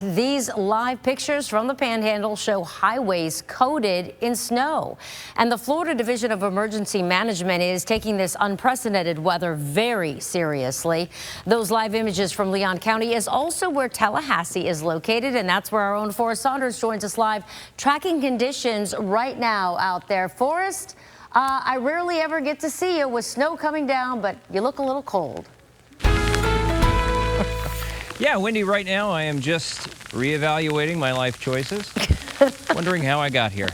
These live pictures from the Panhandle show highways coated in snow. And the Florida Division of Emergency Management is taking this unprecedented weather very seriously. Those live images from Leon County is also where Tallahassee is located, and that's where our own Forrest Saunders joins us live, tracking conditions right now out there. Forrest, I rarely ever get to see you with snow coming down, but you look a little cold. Yeah, Wendy, right now I am just reevaluating my life choices, wondering how I got here.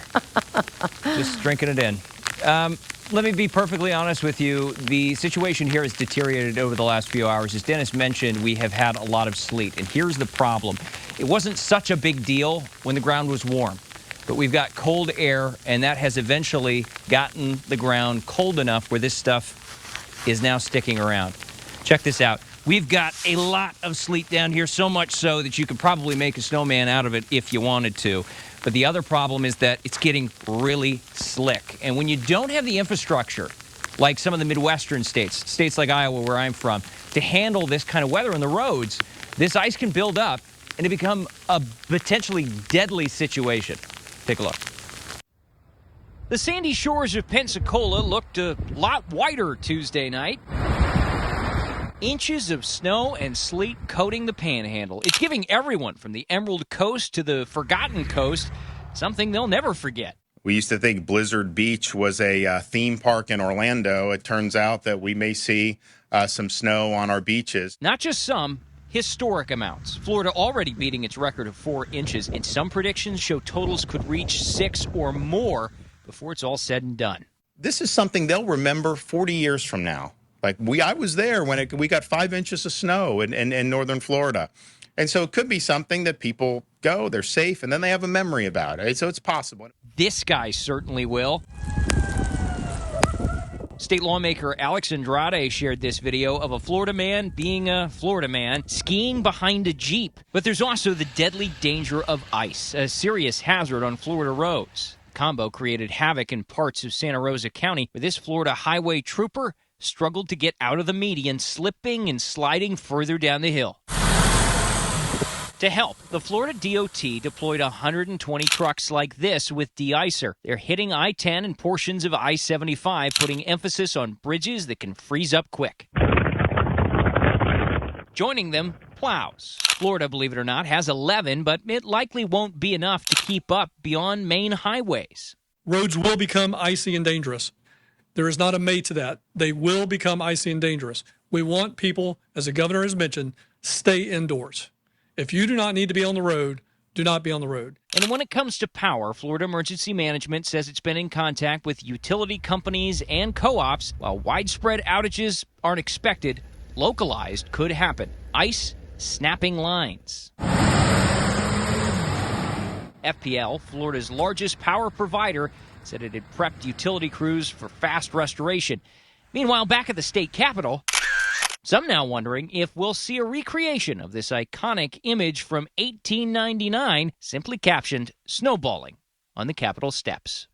Just drinking it in. Let me be perfectly honest with you. The situation here has deteriorated over the last few hours. As Dennis mentioned, we have had a lot of sleet, and here's the problem. It wasn't such a big deal when the ground was warm, but we've got cold air, and that has eventually gotten the ground cold enough where this stuff is now sticking around. Check this out. We've got a lot of sleet down here, so much so that you could probably make a snowman out of it if you wanted to. But the other problem is that it's getting really slick. And when you don't have the infrastructure, like some of the Midwestern states, states like Iowa where I'm from, to handle this kind of weather on the roads, this ice can build up and it become a potentially deadly situation. Take a look. The sandy shores of Pensacola looked a lot whiter Tuesday night. Inches of snow and sleet coating the Panhandle. It's giving everyone from the Emerald Coast to the Forgotten Coast something they'll never forget. We used to think Blizzard Beach was a theme park in Orlando. It turns out that we may see some snow on our beaches. Not just some, historic amounts. Florida already beating its record of 4 inches, and some predictions show totals could reach 6 or more before it's all said and done. This is something they'll remember 40 years from now. Like I was there when we got 5 inches of snow in northern Florida. And so it could be something that people go, they're safe, and then they have a memory about it. So it's possible. This guy certainly will. State lawmaker Alex Andrade shared this video of a Florida man being a Florida man skiing behind a Jeep. But there's also the deadly danger of ice, a serious hazard on Florida roads. The combo created havoc in parts of Santa Rosa County, where this Florida highway trooper struggled to get out of the median, slipping and sliding further down the hill. To help, the Florida DOT deployed 120 trucks like this with de-icer. They're hitting I-10 and portions of I-75, putting emphasis on bridges that can freeze up quick. Joining them, plows. Florida, believe it or not, has 11, but it likely won't be enough to keep up beyond main highways. Roads will become icy and dangerous. There is not a may to that. They will become icy and dangerous. We want people, as the governor has mentioned, stay indoors. If you do not need to be on the road, do not be on the road. And when it comes to power, Florida Emergency Management says it's been in contact with utility companies and co-ops. While widespread outages aren't expected, localized could happen. Ice snapping lines. FPL, Florida's largest power provider, said it had prepped utility crews for fast restoration. Meanwhile, back at the state capitol, some now wondering if we'll see a recreation of this iconic image from 1899, simply captioned "Snowballing" on the Capitol steps.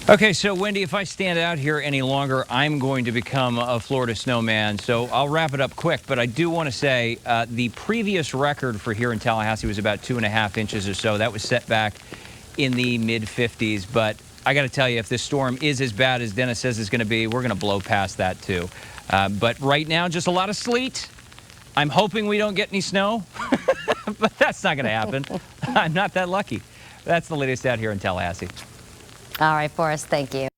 Okay, so Wendy, if I stand out here any longer, I'm going to become a Florida snowman. So I'll wrap it up quick, but I do want to say the previous record for here in Tallahassee was about 2.5 inches or so. That was set back in the mid-50s, but I got to tell you, if this storm is as bad as Dennis says it's going to be, we're going to blow past that too. But right now, just a lot of sleet. I'm hoping we don't get any snow, but that's not going to happen. I'm not that lucky. That's the latest out here in Tallahassee. All right, Forrest, thank you.